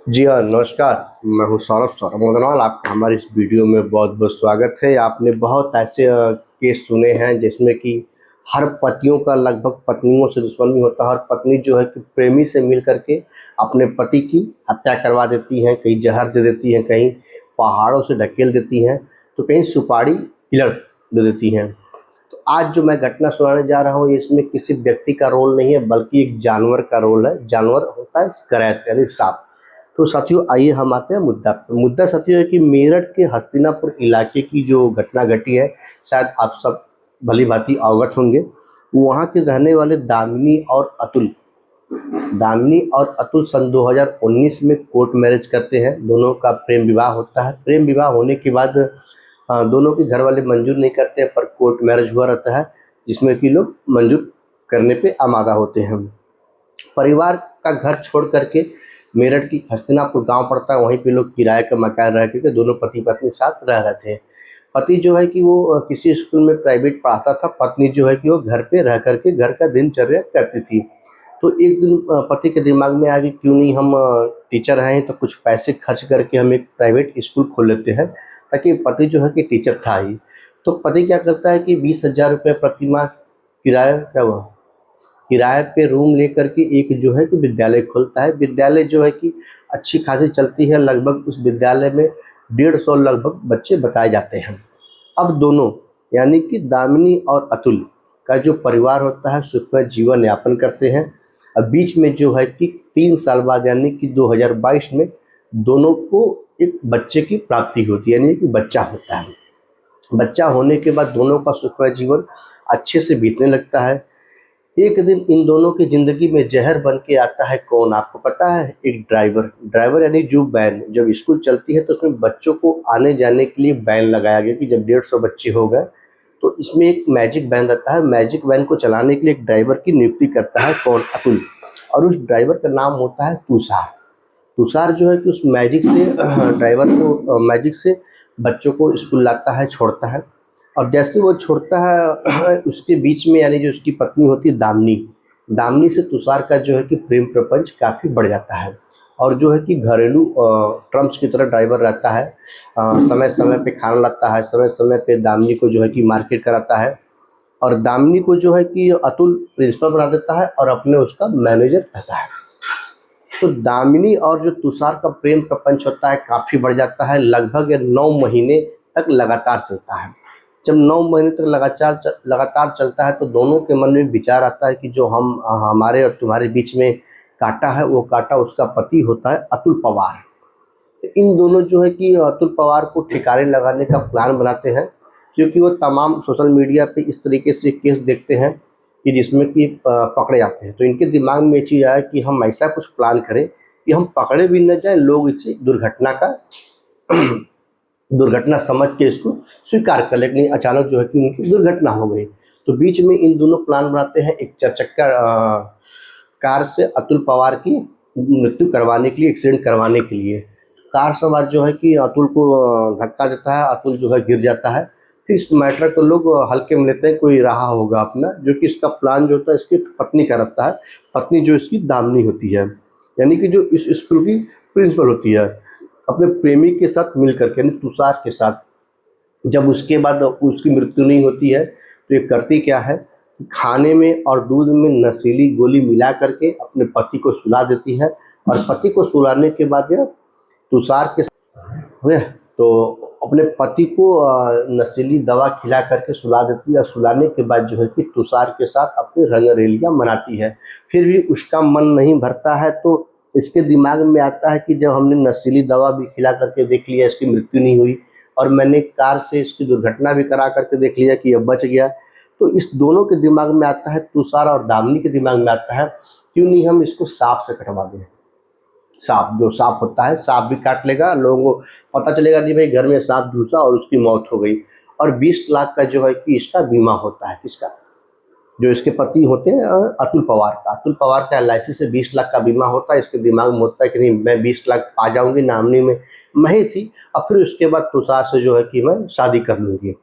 जी हाँ, नमस्कार। मैं हूँ सौरभ मोदनवाल। आपका हमारे इस वीडियो में बहुत-बहुत स्वागत है। आपने बहुत ऐसे केस सुने हैं जिसमें कि हर पतियों का लगभग पत्नियों से दुश्मनी होता है और पत्नी जो है कि प्रेमी से मिल कर के अपने पति की हत्या करवा देती हैं, कहीं ज़हर दे देती हैं, कहीं पहाड़ों से ढकेल देती हैं, तो कहीं सुपारी किलर दे देती हैं। तो आज जो मैं घटना सुनाने जा रहा हूँ, इसमें किसी व्यक्ति का रोल नहीं है बल्कि एक जानवर का रोल है। जानवर होता है करैत यानी सांप। तो साथियों आइए हम आते हैं मुद्दा पे। मुद्दा साथियों है कि मेरठ के हस्तिनापुर इलाके की जो घटना घटी है, शायद आप सब भली-भांति अवगत होंगे। वहाँ के रहने वाले दामिनी और अतुल सन 2019 में कोर्ट मैरिज करते हैं। दोनों का प्रेम विवाह होता है। प्रेम विवाह होने के बाद दोनों के घर वाले मंजूर नहीं करते हैं, पर कोर्ट मैरिज हुआ रहता है, जिसमें कि लोग मंजूर करने पे आमादा होते हैं। परिवार का घर छोड़ करके मेरठ की हस्तिनापुर गांव पड़ता है, वहीं पे लोग किराए का मकान रह करके दोनों पति पत्नी साथ रह रहे थे। पति जो है कि वो किसी स्कूल में प्राइवेट पढ़ाता था, पत्नी जो है कि वो घर पे रह करके घर का दिनचर्या करती थी। तो एक दिन पति के दिमाग में आ गई, क्यों नहीं हम टीचर हैं तो कुछ पैसे खर्च करके हम एक प्राइवेट स्कूल खोल लेते हैं, ताकि पति जो है कि टीचर था ही। तो पति क्या करता है कि 20,000 रुपये प्रति माह किराए पे रूम लेकर के एक जो है कि विद्यालय खोलता है। विद्यालय जो है कि अच्छी खासी चलती है। लगभग उस विद्यालय में 150 लगभग बच्चे बताए जाते हैं। अब दोनों यानी कि दामिनी और अतुल का जो परिवार होता है सुखमय जीवन यापन करते हैं। अब बीच में जो है कि 3 साल बाद यानी कि 2022 में दोनों को एक बच्चे की प्राप्ति होती है, यानी कि बच्चा होता है। बच्चा होने के बाद दोनों का सुखमय जीवन अच्छे से बीतने लगता है। एक दिन इन दोनों की ज़िंदगी में ज़हर बन के आता है कौन, आपको पता है? एक ड्राइवर। ड्राइवर यानी जो वैन जब स्कूल चलती है तो उसमें बच्चों को आने-जाने के लिए वैन लगाया गया कि जब 150 बच्चे हो गए तो इसमें एक मैजिक वैन रहता है। मैजिक वैन को चलाने के लिए एक ड्राइवर की नियुक्ति करता है कौन? अतुल। और उस ड्राइवर का नाम होता है तुषार। तुषार जो है कि उस मैजिक से ड्राइवर को मैजिक से बच्चों को स्कूल लाता है, छोड़ता है। और जैसे वो छोड़ता है उसके बीच में यानी जो उसकी पत्नी होती है दामिनी, दामिनी से तुषार का जो है कि प्रेम प्रपंच काफ़ी बढ़ जाता है। और जो है कि घरेलू ट्रम्प्स की तरह ड्राइवर रहता है। समय समय पे खाना लाता है, समय समय पे दामिनी को जो है कि मार्केट कराता है। और दामिनी को जो है कि अतुल प्रिंसिपल बना देता है और अपने उसका मैनेजर रहता है। तो दामिनी और जो तुषार का प्रेम प्रपंच होता है काफ़ी बढ़ जाता है। लगभग ये 9 महीने तक लगातार चलता है। जब 9 महीने तक लगातार चलता है तो दोनों के मन में विचार आता है कि जो हमारे और तुम्हारे बीच में काँटा है, वो काँटा उसका पति होता है अतुल पवार। तो इन दोनों जो है कि अतुल पवार को ठिकाने लगाने का प्लान बनाते हैं, क्योंकि वो तमाम सोशल मीडिया पे इस तरीके से केस देखते हैं कि जिसमें कि पकड़े जाते हैं। तो इनके दिमाग में ये चीज़ आया कि हम ऐसा कुछ प्लान करें कि हम पकड़े भी न जाएँ, लोग इसे दुर्घटना समझ के इसको स्वीकार कर लें। लेकिन अचानक जो है कि उनकी दुर्घटना हो गई। तो बीच में इन दोनों प्लान बनाते हैं एक 4 चक्का कार से अतुल पवार की मृत्यु करवाने के लिए, एक्सीडेंट करवाने के लिए। कार सवार जो है कि अतुल को धक्का देता है, अतुल जो है गिर जाता है। फिर इस मैटर को लोग हल्के में लेते हैं, कोई रहा होगा अपना, जो कि इसका प्लान जो होता है इसकी पत्नी का रहता है। पत्नी जो इसकी दामिनी होती है, यानी कि जो इस स्कूल की प्रिंसिपल होती है, अपने प्रेमी के साथ मिल करके यानी तुषार के साथ। जब उसके बाद उसकी मृत्यु नहीं होती है तो ये करती क्या है, खाने में और दूध में नशीली गोली मिला करके अपने पति को सुला देती है। और पति को सुलाने के बाद यह तुषार के हुए तो अपने पति को नशीली दवा खिला करके सुला देती है। और सुलाने के बाद जो है कि तुषार के साथ अपनी रंगरेलियां मनाती है। फिर भी उसका मन नहीं भरता है तो इसके दिमाग में आता है कि जब हमने नशीली दवा भी खिला करके देख लिया, इसकी मृत्यु नहीं हुई, और मैंने कार से इसकी दुर्घटना भी करा करके देख लिया कि यह बच गया, तो इस दोनों के दिमाग में आता है, तुषार और दामिनी के दिमाग में आता है, क्यों नहीं हम इसको सांप से कटवा दें। सांप, जो सांप होता है, सांप भी काट लेगा, लोगों को पता चलेगा नहीं भाई घर में सांप घुसा और उसकी मौत हो गई। और 20 लाख का जो है कि इसका बीमा होता है। किसका? जो इसके पति होते हैं अतुल पवार का। अतुल पवार का एलआईसी से 20 लाख का बीमा होता है। इसके दिमाग में होता है कि नहीं, मैं 20 लाख पा जाऊंगी, नामनी में मैं ही थी, और फिर उसके बाद तुषार से जो है कि मैं शादी कर लूंगी।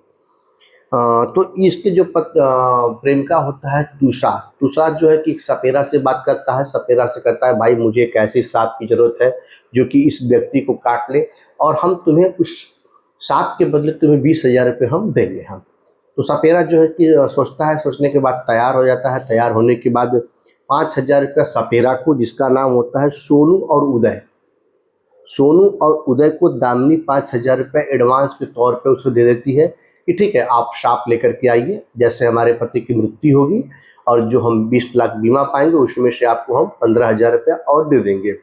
तो इसके जो प्रेमिका होता है तुषार, तुषार जो है कि एक सपेरा से बात करता है, सपेरा से कहता है भाई मुझे एक ऐसे सांप की ज़रूरत है जो कि इस व्यक्ति को काट ले और हम तुम्हें उस सांप के बदले तुम्हें 20,000 रुपये हम देंगे हम। तो सपेरा जो है कि सोचता है, सोचने के बाद तैयार हो जाता है। तैयार होने के बाद 5,000 रुपया सपेरा को, जिसका नाम होता है सोनू और उदय, सोनू और उदय को दामिनी 5,000 रुपये एडवांस के तौर पे उसे दे देती है कि ठीक है आप सांप लेकर के आइए, जैसे हमारे पति की मृत्यु होगी और जो हम 20 लाख बीमा पाएंगे उसमें से आपको हम 15,000 रुपया और दे देंगे।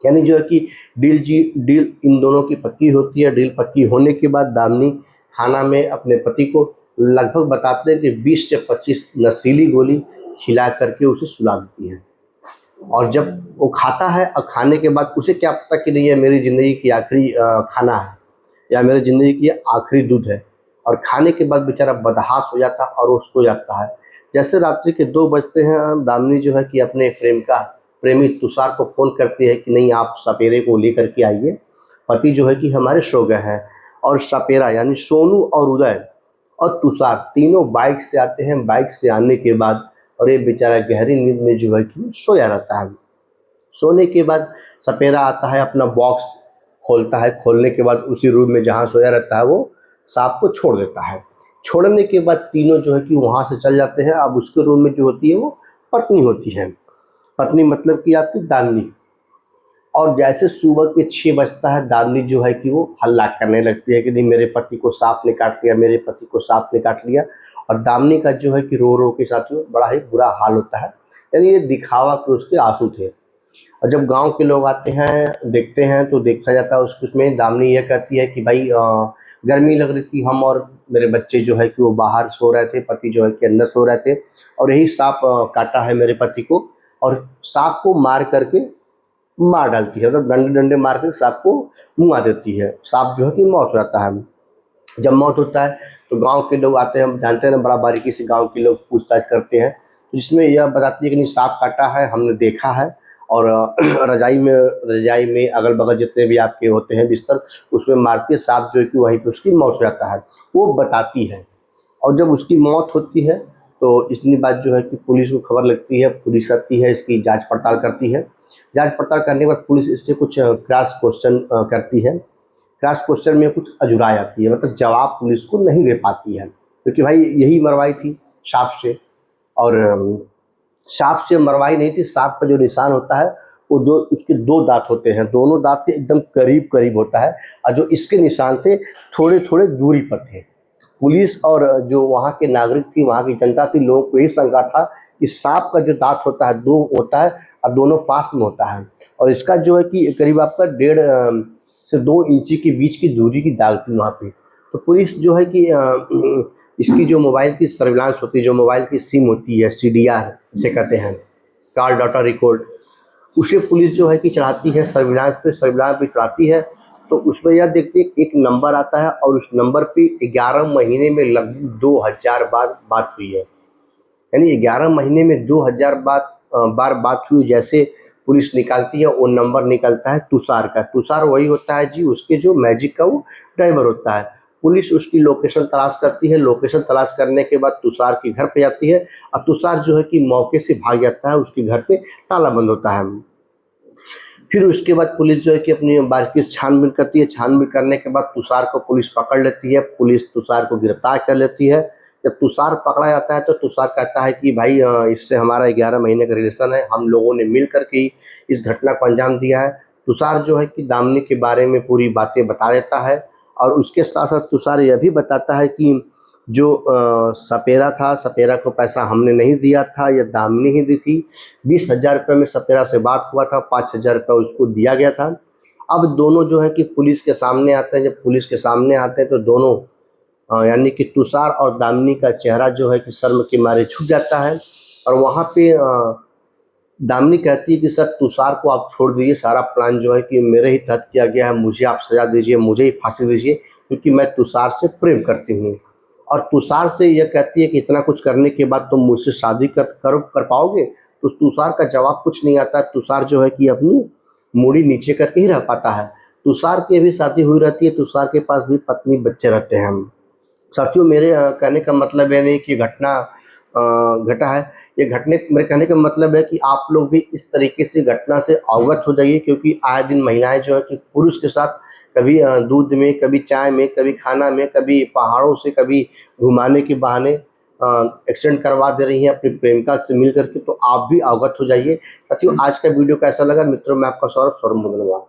यानी जो है कि डील इन दोनों की पक्की होती है। डील पक्की होने के बाद दामिनी थाना में अपने पति को लगभग बताते हैं कि 20 से 25 नशीली गोली खिला करके उसे सुला देती है। और जब वो खाता है और खाने के बाद उसे क्या पता कि नहीं, ये मेरी ज़िंदगी की आखिरी खाना है या मेरी ज़िंदगी की आखिरी दूध है। और खाने के बाद बेचारा बदहाश हो जाता है और वो सो जाता है। जैसे रात्रि के 2 बजते हैं, दामिनी जो है कि अपने प्रेमी तुषार को फ़ोन करती है कि नहीं आप सपेरे को लेकर के आइए, पति जो है कि हमारे सो गए हैं। और सपेरा यानी सोनू और उदय और तुषार तीनों बाइक से आते हैं। बाइक से आने के बाद और ये बेचारा गहरी नींद में जो है कि सोया रहता है। सोने के बाद सपेरा आता है, अपना बॉक्स खोलता है। खोलने के बाद उसी रूम में जहाँ सोया रहता है वो सांप को छोड़ देता है। छोड़ने के बाद तीनों जो है कि वहाँ से चल जाते हैं। अब उसके रूम में जो होती है वो पत्नी होती है, पत्नी मतलब कि आपकी दामिनी। और जैसे सुबह के 6 बजता है, दामिनी जो है कि वो हल्ला करने लगती है कि नहीं मेरे पति को सांप ने काट लिया, मेरे पति को सांप ने काट लिया। और दामिनी का जो है कि रो रो के साथियों बड़ा ही बुरा हाल होता है। यानी ये दिखावा के उसके आंसू थे। और जब गांव के लोग आते हैं देखते हैं तो देखा जाता है उसमें दामिनी ये कहती है कि भाई गर्मी लग रही थी, हम और मेरे बच्चे जो है कि वो बाहर सो रहे थे, पति जो है कि अंदर सो रहे थे और यही सांप काटा है मेरे पति को। और सांप को मार करके मार डालती है, मतलब डंडे डंडे मार कर सांप को मुआ देती है। सांप जो है कि मौत हो जाता है। जब मौत होता है तो गांव के लोग आते हैं, हम जानते हैं ना बड़ा बारीकी से गांव के लोग पूछताछ करते हैं, जिसमें यह बताती है कि नहीं सांप काटा है, हमने देखा है। और रजाई में अगल बगल जितने भी आपके होते हैं बिस्तर उसमें मारती है, सांप जो है कि वहीं पे उसकी मौत हो जाता है, वो बताती है। और जब उसकी मौत होती है तो इतनी बात जो है कि पुलिस को खबर लगती है, पुलिस आती है, इसकी जांच पड़ताल करती है। जांच पड़ताल करने के बाद पुलिस इससे कुछ क्रॉस क्वेश्चन करती है। क्रॉस क्वेश्चन में कुछ अजुराई आती है, मतलब जवाब पुलिस को नहीं दे पाती है, क्योंकि भाई यही मरवाई थी सांप से। और सांप से मरवाई नहीं थी, सांप का जो निशान होता है वो उसके 2 दांत होते हैं, दोनों दांत के एकदम करीब करीब होता है। और जो इसके निशान थे थोड़े थोड़े दूरी पर थे। पुलिस और जो वहाँ के नागरिक थी, वहाँ की जनता थी, लोगों को यही शंका था कि सांप का जो दांत होता है 2 होता है और दोनों पास में होता है। और इसका जो है कि करीब आपका 1.5 से 2 इंची के बीच की दूरी की दाग थी वहाँ पे। तो पुलिस जो है कि इसकी जो मोबाइल की सर्विलांस होती है, जो मोबाइल की सिम होती है, CDR जिसे कहते हैं, कॉल डाटा रिकॉर्ड, उसे पुलिस जो है कि चढ़ाती है, सर्विलांस पे चढ़ाती है। तो उसमें यह देखती है कि एक नंबर आता है और उस नंबर पे 11 महीने में लगभग 2000 बार बात हुई है। यानी 11 महीने में 2000 बार बात हुई। जैसे पुलिस निकालती है वो नंबर निकलता है तुषार का। तुषार वही होता है जी, उसके जो मैजिक का वो ड्राइवर होता है। पुलिस उसकी लोकेशन तलाश करती है। लोकेशन तलाश करने के बाद तुषार के घर पे जाती है और तुषार जो है कि मौके से भाग जाता है, उसके घर पे ताला बंद होता है। फिर उसके बाद पुलिस जो है कि अपनी बारीकी से छानबीन करती है। छानबीन करने के बाद तुषार को पुलिस पकड़ लेती है, पुलिस तुषार को गिरफ्तार कर लेती है। जब तुषार पकड़ा जाता है तो तुषार कहता है कि भाई इससे हमारा 11 महीने का रिलेशन है, हम लोगों ने मिल कर के इस घटना को अंजाम दिया है। तुषार जो है कि दामिनी के बारे में पूरी बातें बता देता है और उसके साथ साथ तुषार यह भी बताता है कि जो सपेरा था, सपेरा को पैसा हमने नहीं दिया था, यह दामिनी ही दी थी। 20,000 रुपये में सपेरा से बात हुआ था, 5,000 रुपये उसको दिया गया था। अब दोनों जो है कि पुलिस के सामने आते हैं। जब पुलिस के सामने आते हैं तो दोनों यानी कि तुषार और दामिनी का चेहरा जो है कि शर्म के मारे झुक जाता है। और वहाँ पे दामिनी कहती है कि सर तुषार को आप छोड़ दीजिए, सारा प्लान जो है कि मेरे ही तहत किया गया है, मुझे आप सज़ा दीजिए, मुझे ही फांसी दीजिए, क्योंकि मैं तुषार से प्रेम करती हूँ। और तुषार से यह कहती है कि इतना कुछ करने के बाद तुम मुझसे शादी कर पाओगे? तो तुषार का जवाब कुछ नहीं आता। तुषार जो है कि अपनी मूड़ी नीचे करके ही रह पाता है। तुषार की भी शादी हुई रहती है, तुषार के पास भी पत्नी बच्चे रहते हैं। साथियों, मेरे कहने का मतलब ये नहीं कि घटना घटा है। ये घटने मेरे कहने का मतलब है कि आप लोग भी इस तरीके से घटना से अवगत हो जाइए, क्योंकि आए दिन महिलाएं जो है कि पुरुष के साथ कभी दूध में, कभी चाय में, कभी खाना में, कभी पहाड़ों से, कभी घुमाने के बहाने एक्सीडेंट करवा दे रही हैं अपनी प्रेमिका से मिल करके। तो आप भी अवगत हो जाइए। साथियों, आज का वीडियो कैसा लगा? मित्रों, मैं आपका सौरभ, धन्यवाद।